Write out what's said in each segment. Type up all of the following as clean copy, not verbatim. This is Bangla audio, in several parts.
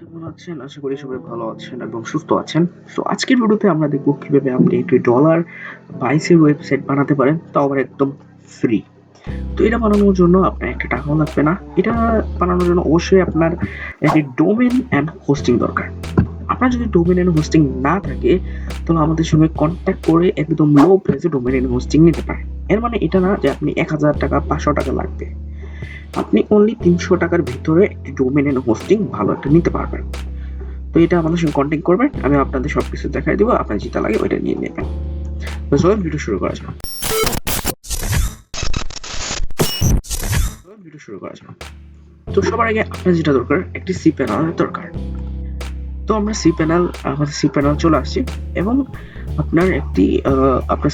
কেমন আছেন? আশা করি সবাই ভালো আছেন এবং সুস্থ আছেন। সো আজকের ভিডিওতে আমরা দেখব কিভাবে আপনি একটি ডলার বাইসের ওয়েবসাইট বানাতে পারেন, তাও আবার একদম ফ্রি। তো এটা বানানোর জন্য আপনার একটা টাকাও লাগবে না। এটা বানানোর জন্য অবশ্যই আপনার একটি ডোমেইন অ্যান্ড হোস্টিং দরকার। আপনার যদি ডোমেইন অ্যান্ড হোস্টিং না থাকে তাহলে আমাদের সঙ্গে কন্ট্যাক্ট করে একদম লো প্রাইসে ডোমেইন অ্যান্ড হোস্টিং নিতে পারেন। এর মানে এটা না যে আপনি ১,০০০ টাকা ৫০০ টাকা লাগবে। আপনি অনলি ৩০০ টাকার ভিতরে একটি ডোমেইন অ্যান্ড হোস্টিং ভালো একটা নিতে পারবেন। তো এটা আমাদের সঙ্গে কন্ট্যাক্ট করবেন, আমি আপনাদের সবকিছু দেখাই দেবো, আপনার যেটা লাগে ওইটা নিয়ে নেবেন। তো চলুন ভিডিও শুরু করা যাক। তো সবার আগে আপনার যেটা দরকার একটি সি প্যানেল দরকার। তো আমরা আমাদের সি প্যানেল চলে আসছি এবং আপনার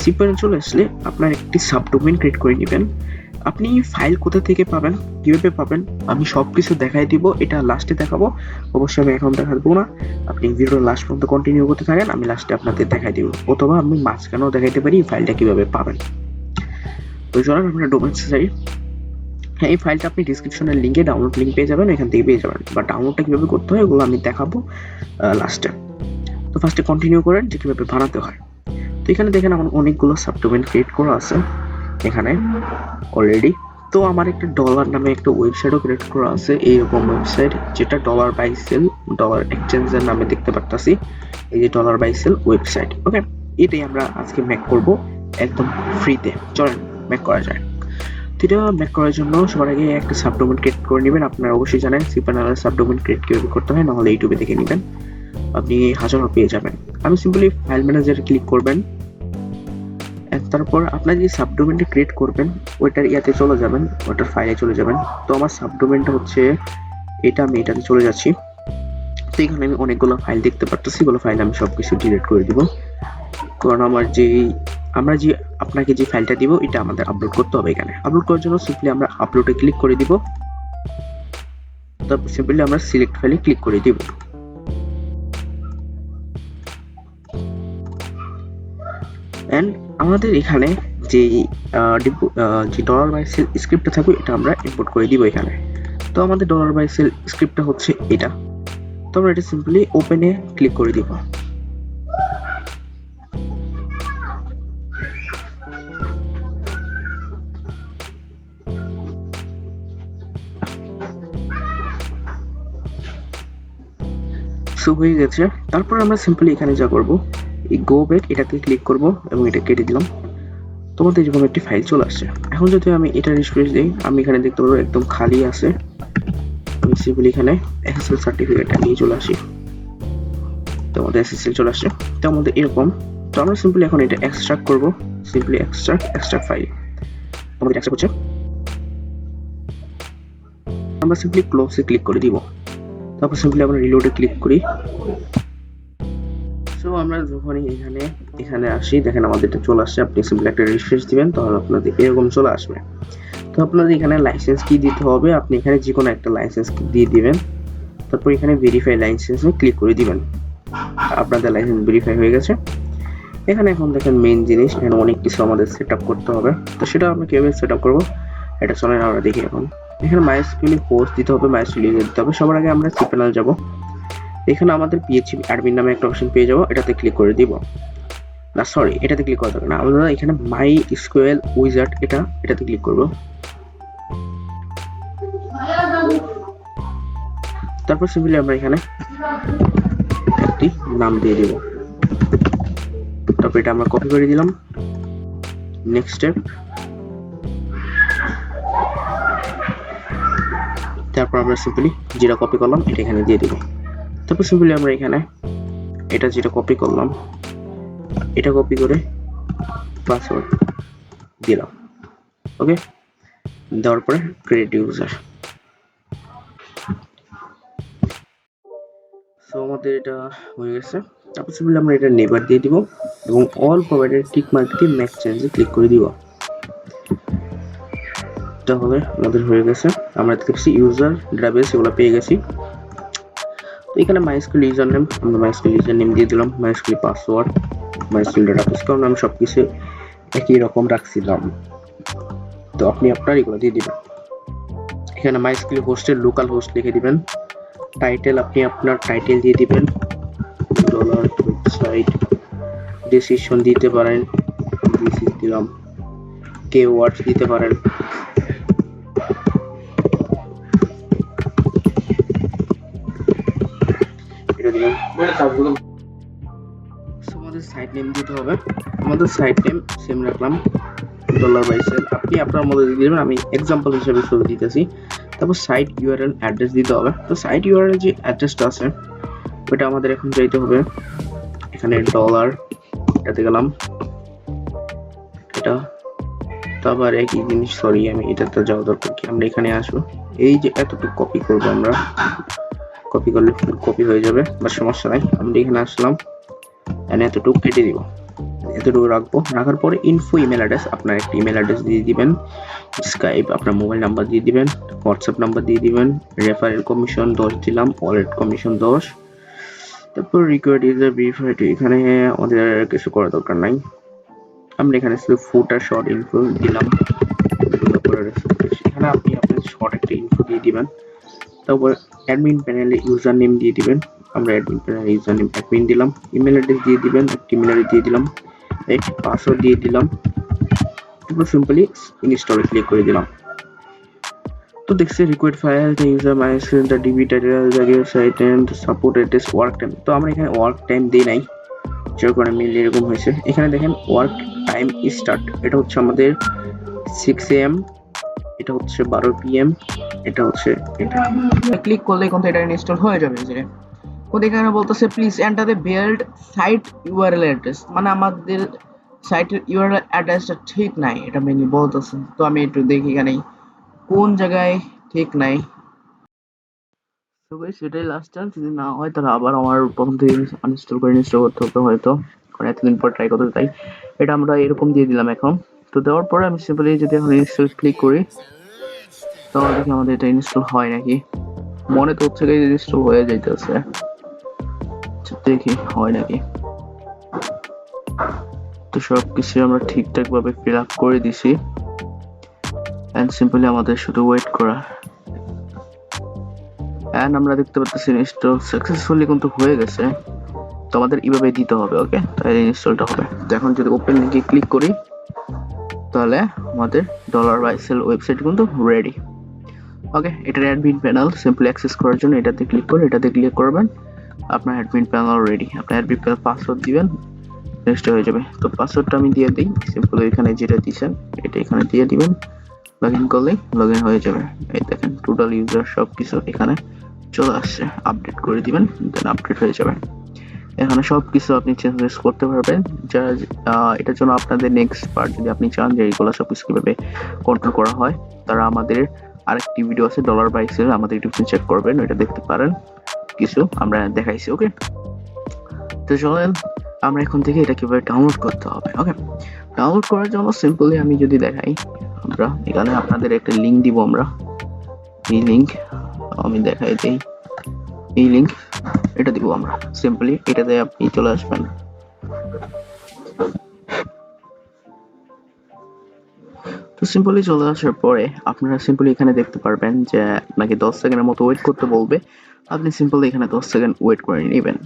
সি প্যানেল চলে আসলে আপনার একটি সাবডোমেইন ক্রিয়েট করে নেবেন। আপনি ফাইল কোথা থেকে পাবেন, কিভাবে পাবেন, আমি সবকিছু দেখাই দিব। এটা লাস্টে দেখাবো, অবশ্যই আমি এখন দেখাবো না। আপনি ভিডিও লাস্ট পর্যন্ত কন্টিনিউ করতে থাকেন, আমি লাস্টে আপনাদের দেখাই দিব, অথবা আমি মাঝখানেও দেখাইতে পারি ফাইলটা কিভাবে পাবেন। তো চলুন আমরা ডোমেইন চাই। হ্যাঁ, এই ফাইলটা আপনি ডিসক্রিপশনের লিঙ্কে ডাউনলোড লিঙ্ক পেয়ে যাবেন, এখান থেকে পেয়ে যাবেন। বা ডাউনলোডটা কিভাবে করতে হয় ওগুলো আমি দেখাবো লাস্টে। তো ফার্স্টে কন্টিনিউ করেন যে কিভাবে বানাতে হয়। তো এখানে দেখেন আমার অনেকগুলো সাবডোমেইন ক্রিয়েট করা আছে এখানে অলরেডি। তো আমার একটা ডলার নামে একটা ওয়েবসাইটও ক্রিয়েট করা আছে, এইরকম ওয়েবসাইট যেটা ডলার বাই সেল, ডলার এক্সচেঞ্জের নামে দেখতে পারতাছি। এই যে ডলার বাই সেল ওয়েবসাইট, ওকে, এটাই আমরা আজকে মেক করব একদম ফ্রিতে। চলেন মেক করা যায়। তো এটা মেক করার জন্য সবার আগে একটা সাবডোমেইন ক্রিয়েট করে নেবেন। আপনারা অবশ্যই জানেন সিপ্যানেলের সাবডোমেইন ক্রিয়েট কিভাবে করতে হয়, নাহলে ইউটিউবে দেখে নেবেন, আপনি হাজারও পেয়ে যাবেন। আমি সিম্পলি ফাইল ম্যানেজারে ক্লিক করবেন, তারপর আপনার যে সাবডোমেইনটা ক্রিয়েট করবেন ওইটার ইয়াতে চলে যাবেন, ওটার ফাইলে চলে যাবেন। তো আমার সাবডোমেইনটা হচ্ছে এটা, আমি এটাতে চলে যাচ্ছি। তো এখানে আমি অনেকগুলো ফাইল দেখতে পারতেছি, এগুলো ফাইল আমি সবকিছু ডিলিট করে দিব, কারণ আমরা যে আপনাকে যে ফাইলটা দিব এটা আমাদের আপলোড করতে হবে। এখানে আপলোড করার জন্য সিম্পলি আমরা আপলোডে ক্লিক করে দিব, তারপর সিম্পলি আমরা সিলেক্ট ফাইলে ক্লিক করে দিব। এন্ড আমাদের এখানে যে ডলার বাই সেল স্ক্রিপ্টটা থাকবে এটা আমরা ইম্পোর্ট করে দিব এখানে। তো আমাদের ডলার বাই সেল স্ক্রিপ্টটা হচ্ছে এটা। তো আমরা এটা সিম্পলি ওপেনে ক্লিক করে দিব। সো হয়ে গেছে। তারপর আমরা সিম্পলি এখানে যা করব, এই গো ব্যাক এটাতে ক্লিক করব এবং এটা কেটে দিলাম। তোমাদের এরকম একটি ফাইল চলে আসছে। এখন যদি আমি এটা রিফ্রেশ দিই, আমি এখানে দেখতে পারবো একদম খালি আছে। আমি সিম্পলি এখানে এসএসএল সার্টিফিকেটটা নিয়ে চলে আসি। তো আমাদের এসএসএল চলে আসছে। তো আমাদের এরকম। তো আমরা সিম্পলি এখন এটা এক্সট্রাক্ট করব, সিম্পলি এক্সট্রাক্ট ফাইল। আমাদের এক্সট্রাক্ট হচ্ছে, আমরা সিম্পলি ক্লোজে ক্লিক করে দিব। তারপর সিম্পলি আমরা রিলোডে ক্লিক করি। সো আমরা যখনই এখানে আসি, দেখেন আমাদের এটা চলে আসছে। আপনি সিম্পলি একটা রিফ্রেশ দিবেন, তাহলে আপনাদের এরকম চলে আসবে। তো আপনাদের এখানে লাইসেন্স কি দিতে হবে, আপনি এখানে যে কোনো একটা লাইসেন্স দিয়ে দিবেন। তারপর এখানে ভেরিফাই লাইসেন্সে ক্লিক করে দিবেন। আপনাদের লাইসেন্স ভেরিফাই হয়ে গেছে। এখানে এখন দেখেন মেইন জিনিস, এখানে অনেক কিছু আমাদের সেট আপ করতে হবে। তো সেটা আমরা কিভাবে সেট আপ করবো এটা চলেন আমরা দেখি। এখন এখানে মাইএসকিউএল হোস্ট দিতে হবে, মাইএসকিউএল ইউজার দিতে হবে। সবার আগে আমরা সিপ্যানেল যাব। এখানে আমাদের পিএইচপি অ্যাডমিন নামে একটা অপশন পেয়ে যাবো, এটাতে ক্লিক করে দিব। না সরি, এটাতে ক্লিক করা যাবে না, আমরা এখানে মাই এসকিউএল উইজার্ড এটাতে ক্লিক করব। তারপর সিম্পলি আমরা এখানে একটি নাম দিয়ে দিব। তারপর এটা আমরা কপি করে দিলাম। নেক্সট স্টেপ, তারপর আমরা সিম্পলি যেটা কপি করলাম এটা এখানে দিয়ে দিব। তারপর সিম্পলি আমরা এখানে এটা যেটা কপি করলাম এটা কপি করে পাসওয়ার্ড দিলাম। ওকে, দেওয়ার পরে ক্রিয়েট ইউজার। সো আমাদের এটা হয়ে গেছে। তারপর সিম্পলি আমরা এটা নেবার দিয়ে দিব এবং অল প্রোভাইডার টিক মার্ক দিয়ে ম্যাক চেঞ্জে ক্লিক করে দিব। তাহলে আমাদের হয়ে গেছে। আমরা দেখছি ইউজার ডেটাবেস এগুলো পেয়ে গেছি। তো এখানে মাইএসকিউএল ইউজার নেম, আমরা মাইএসকিউএল ইউজার নেম দিয়ে দিলাম, মাইএসকিউএল পাসওয়ার্ড, মাইএসকিউএল ডেটাবেস, কারণ আমি সবকিছু একই রকম রাখছিলাম। তো আপনি আপনার এগুলো দিয়ে দিবেন। এখানে মাইএসকিউএল হোস্টের লোকাল হোস্ট লিখে দিবেন, টাইটেল আপনি আপনার টাইটেল দিয়ে দিবেন, ডলার ওয়েবসাইট, ডিসিশন দিতে পারেন, ডিসিশন দিলাম, ওয়ার্ডস দিতে পারেন, এটা দিলাম। আমাদের সাইট নেম দিতে হবে, আমাদের সাইট নেম সেম রাখলাম, $বাইসেল। আপনি আপনার মতো দিয়ে দিবেন, আমি এক্সাম্পল হিসেবে শুরু দিতেছি। তারপর সাইট ইউআরএল অ্যাড্রেস দিতে হবে। তো সাইট ইউআরএল যে অ্যাড্রেসটা আছে ওটা আমাদের এখন চাইতে হবে, এখানে ডলার, এটাতে গেলাম, এটা তো আবার একই জিনিস, সরি আমি এটাতে যাওয়া দরকার কি, আমরা এখানে আসবো, এই যে এতটুকু কপি করবো আমরা, কপি করলে ফুল কপি হয়ে যাবে বা সমস্যা নাই। আমরা এখানে আসলাম, এতটুকু কেটে দিব, এতটুকু রাখবো। রাখার পরে ইনফো ইমেল অ্যাড্রেস, আপনার একটা ইমেল অ্যাড্রেস দিয়ে দিবেন, স্কাইপ আপনার মোবাইল নাম্বার দিয়ে দিবেন, হোয়াটসঅ্যাপ নাম্বার দিয়ে দিবেন, রেফারেল কমিশন 10 দিলাম, ওয়ালেট কমিশন 10। তারপর রিকোয়ার্ড ইউজার ভেরিফাইড, এখানে আমাদের কিছু করার দরকার নাই, আমরা এখানে শুধু ফুটার শর্ট ইনফো দিলাম। এখানে আপনি আপনার শর্ট একটা ইনফো দিয়ে দিবেন। তারপর অ্যাডমিন প্যানেলে ইউজার নেম দিয়ে দিবেন, আমরা অ্যাডমিন প্যানেলে ইউজার নেম অ্যাডমিন দিলাম, ইমেল অ্যাড্রেস দিয়ে দিবেন, একটা ইমেল অ্যাড্রেস দিয়ে দিলাম, একটি পাসওয়ার্ড দিয়ে দিলাম। তারপর সিম্পলি ইনস্টলে ক্লিক করে দিলাম। তো দেখছি required file the user minus the DB title the site and support address work time. তো আমরা এখানে ওয়ার্ক টাইম দিই নাই, যার কারণে মেইনলি এরকম হয়েছে। এখানে দেখেন ওয়ার্ক টাইম স্টার্ট, এটা হচ্ছে আমাদের 6 AM, এটা হচ্ছে 12 PM, এটা হচ্ছে এটা। ক্লিক করলে কিন্তু এটা ইনস্টল হয়ে যাবে। যে কোন এখানে বলতেছে please enter the build site URL address, মানে আমাদের সাইটের ইউআরএল অ্যাড্রেসটা ঠিক নাই, এটা মেনলি বলতেছে। তো আমি একটু দেখি এখানে কোন জায়গায় ঠিক নাই। তো গাইস এটাই লাস্ট চান্স, যদি না হয় তাহলে আবার আমার প্রথম থেকে আনইনস্টল করে ইনস্টল করতে হবে হয়তো, কারণ এতদিন পর ট্রাই করতে তাই। এটা আমরা এরকম দিয়ে দিলাম এখন। তো দেওয়ার পরে আমি সিম্পলি যদি এখন ইনস্টল ক্লিক করি, তাহলে দেখি আমাদের এটা ইনস্টল হয় নাকি। মনে তো হচ্ছে ইনস্টল হয়ে যাইতেছে, দেখি হয় নাকি। তো সবকিছু আমরা ঠিকঠাক ভাবে ফিল আপ করে দিছি, এন্ড সিম্পলি আমাদের শুধু ওয়েট করা। এন্ড আমরা দেখতে পাচ্ছি ইনস্টল সাকসেসফুলি কিন্তু হয়ে গেছে। তো আমাদের এইভাবে দিতে হবে, ওকে, তাহলে ইনস্টলটা হবে। তো এখন যদি ওপেন লিংকে ক্লিক করি, তাহলে আমাদের $বাইসেল ওয়েবসাইট কিন্তু রেডি। ওকে, এটার অ্যাডমিন প্যানেল সিম্পলি অ্যাক্সেস করার জন্য এটাতে ক্লিক করে এটাতে ক্লিক করবেন, আপনার অ্যাডমিন প্যানেল রেডি। আপনার অ্যাডমিন প্যানেল পাসওয়ার্ড দিবেন, রেজিস্টার হয়ে যাবে। তো পাসওয়ার্ডটা আমি দিয়ে দিই, সিম্পলি এখানে যেটা দিয়েছেন এটা এখানে দিয়ে দিবেন, লগইন করলে লগইন হয়ে যাবে। এই দেখেন টোটাল ইউজার সবকিছু এখানে চলে আসছে, আপডেট করে দিবেন, দেন আপডেট হয়ে যাবে। এখানে সবকিছু আপনি চেঞ্জেস করতে পারবেন। যারা এটার জন্য আপনাদের নেক্সট পার্ট যদি আপনি চান যে এইগুলো সবকিছু কিভাবে কন্ট্রোল করা হয়, তারা আমাদের আরেকটি ভিডিও আছে $বাইসেল, আমাদের ইউটিউব চেক করবেন, ওইটা দেখতে পারেন, কিছু আমরা দেখাইছি। ওকে, তো চলেন আমরা এখন থেকে এটা কিভাবে ডাউনলোড করতে হবে। ওকে, ডাউনলোড করার জন্য সিম্পলি আমি যদি দেখাই, আমরা এখানে আপনাদের একটা লিঙ্ক দিব, আমরা এই লিঙ্ক আমি দেখাই দিই, এই লিঙ্ক এটা দিব আমরা, সিম্পলি এটাতে আপনি চলে আসবেন। তো সিম্পলি চলে আসার পরে আপনারা সিম্পলি এখানে দেখতে পারবেন যে আপনাকে 10 সেকেন্ডের মতো ওয়েট করতে বলবে, আপনি সিম্পলি এখানে 10 সেকেন্ড ওয়েট করে নেবেন।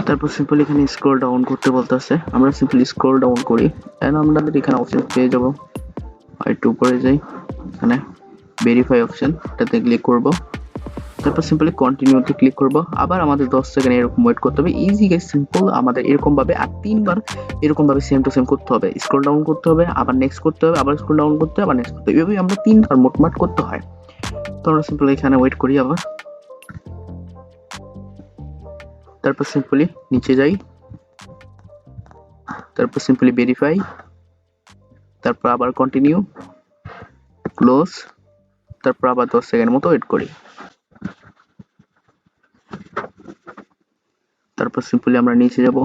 তারপর সিম্পলি এখানে স্ক্রল ডাউন করতে বলতেছে, আমরা সিম্পলি স্ক্রল ডাউন করি, এন্ড আমাদের এখানে অপশন পেয়ে যাব। একটু উপরে যাই, এখানে ভেরিফাই অপশন, এটাতে ক্লিক করব, তারপর সিম্পলি কন্টিনিউতে ক্লিক করব। আবার আমাদের 10 সেকেন্ড এরকম ওয়েট করতে হবে। ইজি গাইস, সিম্পল, আমাদের এরকম ভাবে আর 3 বার এরকম ভাবে সেম টু সেম করতে হবে। স্ক্রল ডাউন করতে হবে, আবার নেক্সট করতে হবে, আবার স্ক্রল ডাউন করতে হবে, আবার নেক্সট করতে হবে, এভাবে আমরা 3 বার মোটমাট করতে হয়। তো আমরা সিম্পলি এখানে ওয়েট করি আবার, তারপর সিম্পলি নিচে যাই, তারপর সিম্পলি ভেরিফাই, তারপর আবার কন্টিনিউ, ক্লোজ, তারপর আবার 10 সেকেন্ড মতো ওয়েট করি। তারপর সিম্পলি আমরা নিচে যাব,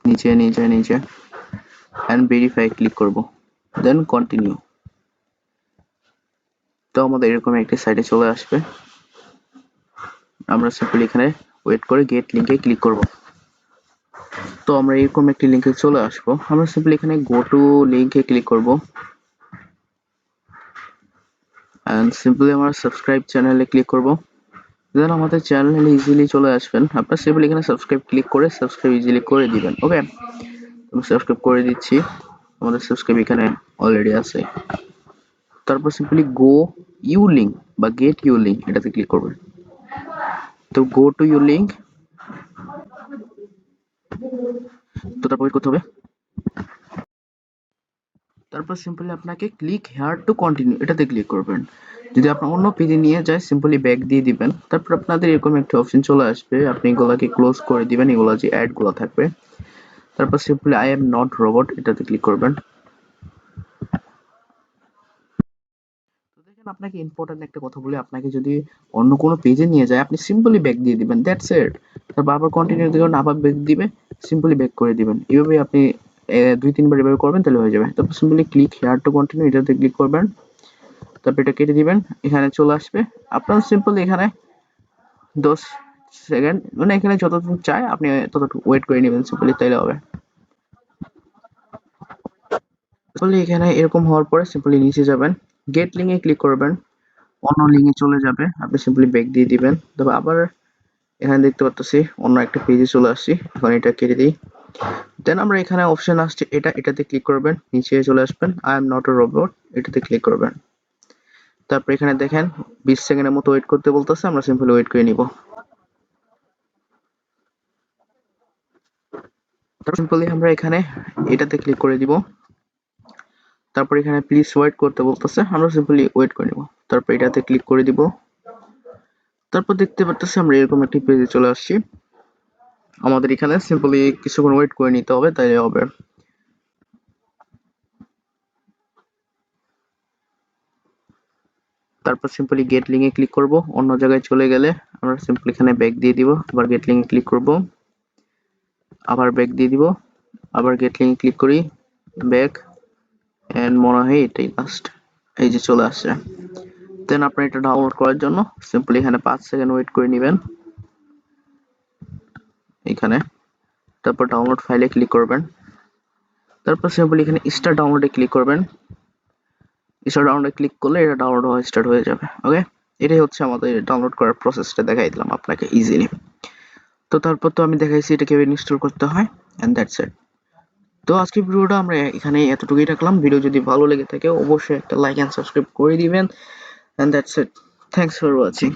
নিচে নিচে নিচে, এন্ড ভেরিফাই ক্লিক করব, দেন কন্টিনিউ। তো আমাদের এরকম একটা সাইটে চলে আসবে। আমরা সিম্পলি এখানে ওয়েট করে গেট লিংকে ক্লিক করব। তো আমরা এরকম একটি লিংকে চলে আসবো, আমরা সিম্পলি এখানে গো টু লিংকে ক্লিক করব। অ্যান্ড সিম্পলি আমরা সাবস্ক্রাইব চ্যানেলে ক্লিক করব। দেন আমাদের চ্যানেলে ইজিলি চলে আসবেন। আপনার সিম্পলি এখানে সাবস্ক্রাইব ক্লিক করে সাবস্ক্রাইব ইজিলি করে দিবেন। ওকে, আমি সাবস্ক্রাইব করে দিচ্ছি। আমাদের সাবস্ক্রাইব এখানে অলরেডি আছে। তারপর সিম্পলি গো ইউ লিঙ্ক বা গেট ইউ লিঙ্ক এটাতে ক্লিক করবেন। তো গো টু ইউ লিঙ্ক, তো তারপর করতে হবে। তারপর সিম্পলি আপনাকে ক্লিক হেয়ার টু কন্টিনিউ এটাতে ক্লিক করবেন। যদি আপনার অন্য পেজে নিয়ে যায় সিম্পলি ব্যাক দিয়ে দিবেন। তারপর আপনাদের এরকম একটা অপশন চলে আসবে, আপনি এগুলাকে ক্লোজ করে দিবেন, এগুলা যে অ্যাড গুলো থাকবে। তারপর simply I am not robot এটাতে ক্লিক করবেন। তো দেখেন আপনাকে ইম্পর্টেন্ট একটা কথা বলি, আপনাকে যদি অন্য কোনো পেজে নিয়ে যায় আপনি সিম্পলি ব্যাক দিয়ে দিবেন, দ্যাটস ইট। তারপর আবার কন্টিনিউ দিবেন, আবার ব্যাক দিবে, সিম্পলি ব্যাক করে দিবেন। এইভাবে আপনি 2-3 বার এভাবে করবেন তাহলে হয়ে যাবে। তারপর simply click here to continue এটাতে ক্লিক করবেন। তারপর এটা কেটে দিবেন, এখানে চলে আসবে। আপনার সিম্পল এখানে 10 সেকেন্ড মানে এখানে যতটুকু চায় আপনি ততটুকু ওয়েট করে নেবেন সিম্পলি, তাইলে হবে। সিম্পলি এখানে এরকম হওয়ার পরে সিম্পলি নিচে যাবেন, গেট লিঙ্কে ক্লিক করবেন, অন্য লিঙ্কে চলে যাবে, আপনি সিম্পলি ব্যাক দিয়ে দিবেন। তবে আবার এখানে দেখতে পাচ্ছি অন্য একটা পেজে চলে আসছি, এখন এটা কেটে দিই। দেন আমরা এখানে অপশন আসছে এটাতে ক্লিক করবেন, নিচে চলে আসবেন, I am not a robot এটাতে ক্লিক করবেন। তারপর এখানে দেখেন 20 সেকেন্ডের মতো ওয়েট করতে বলতেছে, আমরা সিম্পলি ওয়েট করে নিব। তারপর সিম্পলি আমরা এখানে এটাতে ক্লিক করে দিব। তারপর এখানে প্লিজ ওয়েট করতে বলতেছে, আমরা সিম্পলি ওয়েট করে নিব। তারপর এটাতে ক্লিক করে দিব। তারপর দেখতে পাচ্ছি আমরা এরকম একটি পেজে চলে আসছি। আমাদের এখানে সিম্পলি কিছুক্ষণ ওয়েট করে নিতে হবে, তাইলে হবে। তারপর সিম্পলি গেট লিঙ্কে ক্লিক করব, অন্য জায়গায় চলে গেলে আমরা সিম্পলি এখানে ব্যাক দিয়ে দিব, আবার গেট লিঙ্কে ক্লিক করব, আবার ব্যাক দিয়ে দিব, আবার গেট লিঙ্কে ক্লিক করি, ব্যাক, এন্ড মনে হয় এটাই লাস্ট। এই যে চলে আসছে। দেন আপনি এটা ডাউনলোড করার জন্য সিম্পলি এখানে 5 সেকেন্ড ওয়েট করে নেবেন এখানে। তারপর ডাউনলোড ফাইলে ক্লিক করবেন। তারপর সিম্পলি এখানে স্টার্ট ডাউনলোডে ক্লিক করবেন। স্টার্ট ডাউনলোডে ক্লিক করলে এটা ডাউনলোড হওয়া স্টার্ট হয়ে যাবে। ওকে, এটাই হচ্ছে আমাদের ডাউনলোড করার প্রসেসটা, দেখাই দিলাম আপনাকে ইজিলি। তো তারপর তো আমি দেখাইছি এটা কিভাবে ইনস্টল করতে হয়, এন্ড দ্যাটস ইট। তো আজকের ভিডিওটা আমরা এখানে এতটুকুই রাখলাম। ভিডিও যদি ভালো লেগে থাকে অবশ্যই একটা লাইক এন্ড সাবস্ক্রাইব করে দিবেন, and that's it. Thanks for watching.